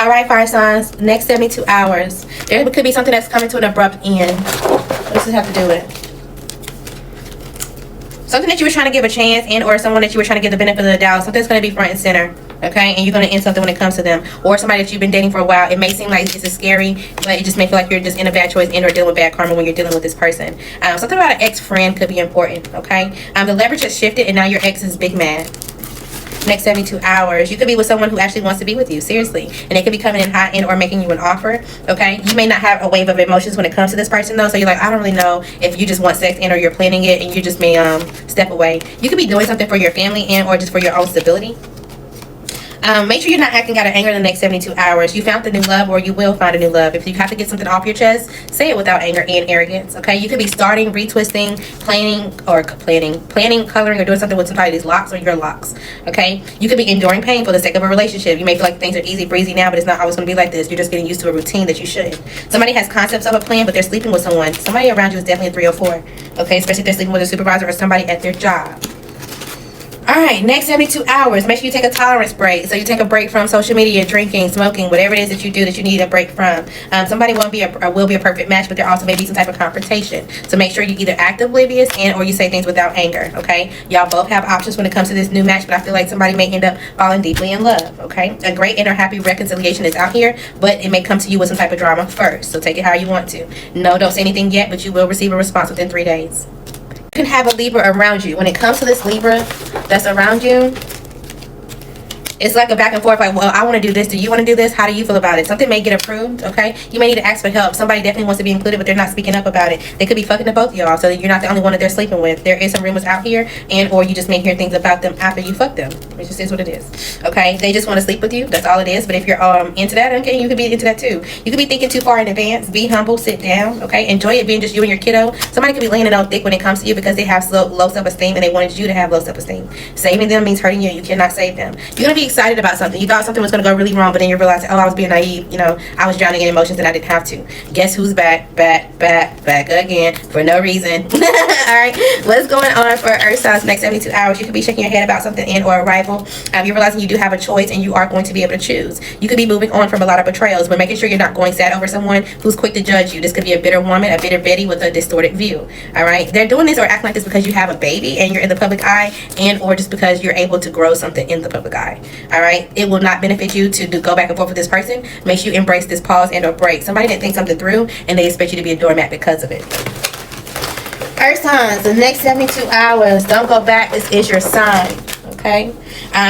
All right, fire signs, next 72 hours. There could be something that's coming to an abrupt end. What does this have to do with it? Something that you were trying to give a chance, and or someone that you were trying to give the benefit of the doubt. Something's going to be front and center, okay? And you're going to end something when it comes to them. Or somebody that you've been dating for a while. It may seem like this is scary, but it just may feel like you're just in a bad choice and or dealing with bad karma when you're dealing with this person. Something about an ex-friend could be important, okay? The leverage has shifted, and now your ex is big mad. Next 72 hours, you could be with someone who actually wants to be with you, seriously, and they could be coming in hot and or making you an offer, okay? You may not have a wave of emotions when it comes to this person though, so you're like, I don't really know if you just want sex and or you're planning it, and you just may step away. You could be doing something for your family and or just for your own stability. Make sure you're not acting out of anger in the next 72 hours. You found the new love, or you will find a new love. If you have to get something off your chest, say it without anger and arrogance, okay? You could be starting, retwisting, planning, coloring, or doing something with somebody's locks or your locks, okay? You could be enduring pain for the sake of a relationship. You may feel like things are easy breezy now, but it's not always going to be like this. You're just getting used to a routine that you shouldn't. Somebody has concepts of a plan, but they're sleeping with someone. Somebody around you is definitely a 304, okay? Especially if they're sleeping with a supervisor or somebody at their job. Alright, next 72 hours, make sure you take a tolerance break. So you take a break from social media, drinking, smoking, whatever it is that you do that you need a break from. Somebody will be a perfect match, but there also may be some type of confrontation. So make sure you either act oblivious and or you say things without anger, okay? Y'all both have options when it comes to this new match, but I feel like somebody may end up falling deeply in love, okay? A great inner happy reconciliation is out here, but it may come to you with some type of drama first. So take it how you want to. No, don't say anything yet, but you will receive a response within 3 days. You can have a Libra around you. When it comes to this Libra that's around you, it's like a back and forth, like, well, I want to do this. Do you want to do this? How do you feel about it? Something may get approved, okay? You may need to ask for help. Somebody definitely wants to be included, but they're not speaking up about it. They could be fucking to both of y'all, so you're not the only one that they're sleeping with. There is some rumors out here, and or you just may hear things about them after you fuck them. It just is what it is, okay? They just want to sleep with you. That's all it is. But if you're into that, okay, you could be into that too. You could be thinking too far in advance. Be humble. Sit down, okay? Enjoy it being just you and your kiddo. Somebody could be laying it on thick when it comes to you because they have low self-esteem and they wanted you to have low self-esteem. Saving them means hurting you. You cannot save them. You're gonna be excited about something. You thought something was going to go really wrong, but then you realize, oh, I was being naive. You know, I was drowning in emotions and I didn't have to. Guess who's back again for no reason. All right, what's going on for Earth signs next 72 hours? You could be shaking your head about something and or a rival. You're realizing you do have a choice and you are going to be able to choose. You could be moving on from a lot of betrayals, but making sure you're not going sad over someone who's quick to judge you. This could be a bitter woman, a bitter Betty with a distorted view. All right, they're doing this or acting like this because you have a baby and you're in the public eye, and or just because you're able to grow something in the public eye. All right, it will not benefit you to go back and forth with this person. Make sure you embrace this pause and or break. Somebody didn't think something through and they expect you to be a doormat because of it. Earth signs, the next 72 hours, don't go back. This is your sign, okay?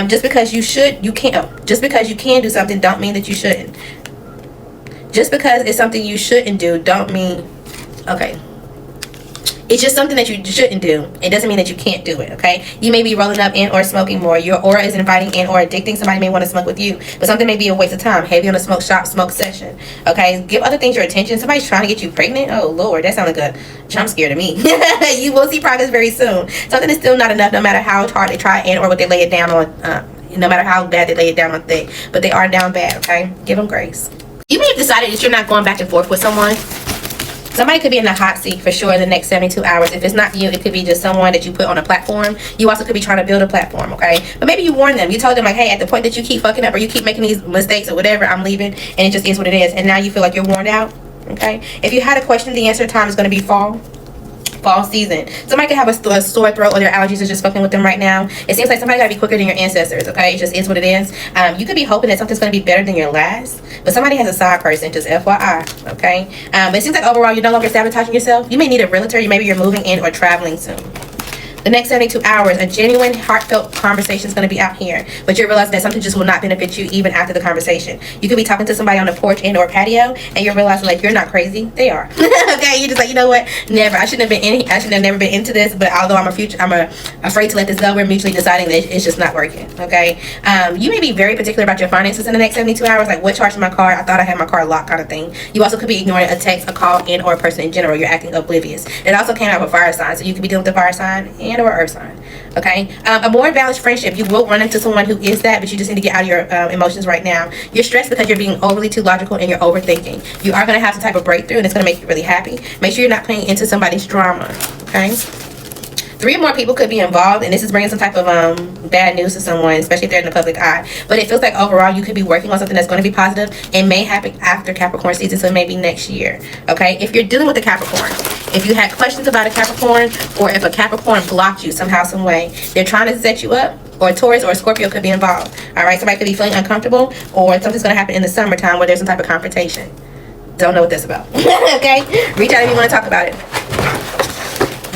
Just because you can't. Just because you can do something don't mean that you shouldn't. Just because it's something you shouldn't do don't mean, okay, it's just something that you shouldn't do. It doesn't mean that you can't do it, okay? You may be rolling up and or smoking more. Your aura is inviting and or addicting. Somebody may want to smoke with you, but something may be a waste of time. Heavy on a smoke shop, smoke session, okay? Give other things your attention. Somebody's trying to get you pregnant. Oh, Lord, that sounds like a jump scare to me. You will see progress very soon. Something is still not enough no matter how hard they try and or what they lay it down on, no matter how bad they lay it down on thick. But they are down bad, okay? Give them grace. You may have decided that you're not going back and forth with someone. Somebody could be in the hot seat for sure in the next 72 hours. If it's not you, it could be just someone that you put on a platform. You also could be trying to build a platform, okay? But maybe you warned them. You told them, like, hey, at the point that you keep fucking up or you keep making these mistakes or whatever, I'm leaving. And it just is what it is. And now you feel like you're worn out, okay? If you had a question, the answer time is going to be fall season. Somebody could have a sore throat or their allergies are just fucking with them right now. It seems like somebody got to be quicker than your ancestors, okay? It just is what it is. You could be hoping that something's going to be better than your last, but somebody has a side person, just FYI, okay? But it seems like overall you're no longer sabotaging yourself. You may need a realtor. Maybe you're moving in or traveling soon. The next 72 hours, a genuine, heartfelt conversation is going to be out here. But you realize that something just will not benefit you even after the conversation. You could be talking to somebody on the porch and or patio, and you're realizing, like, you're not crazy. They are. Okay, you're just like, you know what? Never. I shouldn't have never been into this, but although I'm afraid to let this go, we're mutually deciding that it's just not working, okay? You may be very particular about your finances in the next 72 hours, like what charged my car? I thought I had my car locked kind of thing. You also could be ignoring a text, a call, and or a person in general. You're acting oblivious. It also came out with a fire sign, so you could be dealing with a fire sign and or earth sign, okay? A more balanced friendship. You will run into someone who is that, but you just need to get out of your emotions right now. You're stressed because you're being overly too logical and you're overthinking. You are going to have some type of breakthrough and it's going to make you really happy. Make sure you're not playing into somebody's drama, okay? 3 or more people could be involved, and this is bringing some type of bad news to someone, especially if they're in the public eye. But it feels like overall you could be working on something that's going to be positive and may happen after Capricorn season, so maybe next year. Okay, if you're dealing with a Capricorn, if you had questions about a Capricorn, or if a Capricorn blocked you somehow, some way, they're trying to set you up, or a Taurus or a Scorpio could be involved. All right, somebody could be feeling uncomfortable, or something's going to happen in the summertime where there's some type of confrontation. Don't know what that's about. Okay, reach out if you want to talk about it.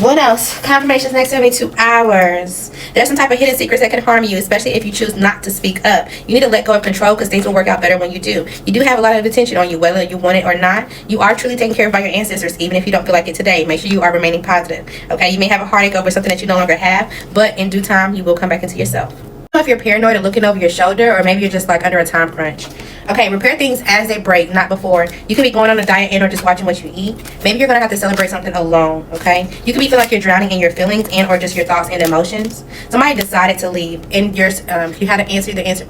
What else? Confirmations next 72 hours. There's some type of hidden secrets that can harm you, especially if you choose not to speak up. You need to let go of control, because things will work out better when you do. You do have a lot of attention on you, whether you want it or not. You are truly taken care of by your ancestors, even if you don't feel like it today. Make sure you are remaining positive. Okay, you may have a heartache over something that you no longer have, but in due time, you will come back into yourself. I don't know if you're paranoid or looking over your shoulder, or maybe you're just like under a time crunch. Okay, repair things as they break, not before. You could be going on a diet and or just watching what you eat. Maybe you're going to have to celebrate something alone, okay? You could be feeling like you're drowning in your feelings and or just your thoughts and emotions. Somebody decided to leave, and if you had to answer, the answer.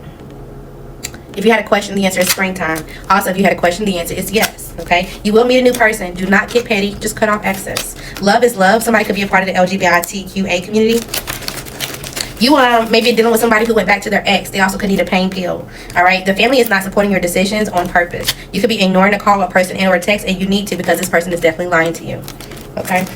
If you had a question, the answer is springtime. Also, if you had a question, the answer is yes, okay? You will meet a new person. Do not get petty. Just cut off access. Love is love. Somebody could be a part of the LGBTQA community. You maybe dealing with somebody who went back to their ex. They also could need a pain pill. All right, the family is not supporting your decisions on purpose. You could be ignoring a call, a person, and or a text, and you need to, because this person is definitely lying to you. Okay,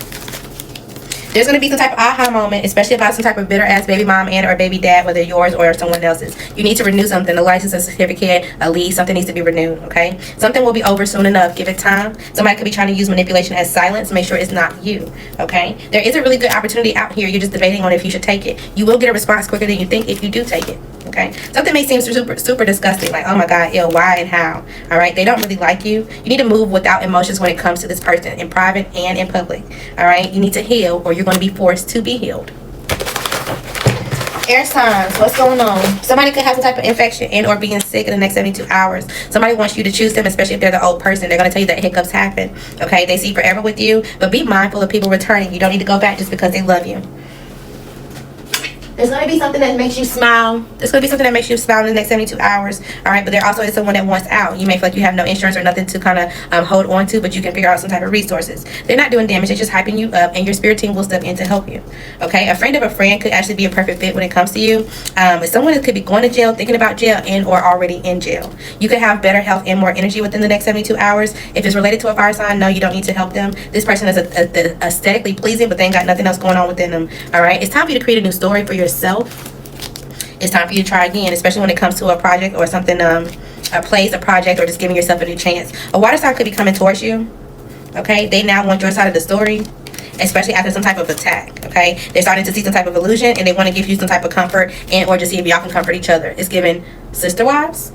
there's going to be some type of aha moment, especially about some type of bitter ass baby mom and or baby dad, whether yours or someone else's. You need to renew something, a license, a certificate, a lease. Something needs to be renewed. Okay, something will be over soon enough. Give it time. Somebody could be trying to use manipulation as silence. Make sure it's not you. Okay, there is a really good opportunity out here. You're just debating on if you should take it. You will get a response quicker than you think if you do take it. Okay, something may seem super disgusting, like, oh my god, ew, why and how. All right, they don't really like you. You need to move without emotions when it comes to this person, in private and in public. All right, you need to heal, or you're going to be forced to be healed. Air signs, what's going on? Somebody could have some type of infection and or being sick in the next 72 hours. Somebody wants you to choose them, especially if they're the old person. They're going to tell you that hiccups happen. Okay, they see forever with you, but be mindful of people returning. You don't need to go back just because they love you. There's going to be something that makes you smile. There's going to be something that makes you smile in the next 72 hours. All right, but there also is someone that wants out. You may feel like you have no insurance or nothing to kind of hold on to, but you can figure out some type of resources. They're not doing damage. They're just hyping you up, and your spirit team will step in to help you. Okay, a friend of a friend could actually be a perfect fit when it comes to you. Someone that could be going to jail, thinking about jail, and or already in jail. You could have better health and more energy within the next 72 hours. If it's related to a fire sign, no, you don't need to help them. This person is aesthetically pleasing, but they ain't got nothing else going on within them. All right, it's time for you to create a new story for yourself. It's time for you to try again, especially when it comes to a project or something, a place, a project, or just giving yourself a new chance. A water sign could be coming towards you. Okay, they now want your side of the story, especially after some type of attack. Okay, they're starting to see some type of illusion, and they want to give you some type of comfort and or just see if y'all can comfort each other. It's giving sister wives.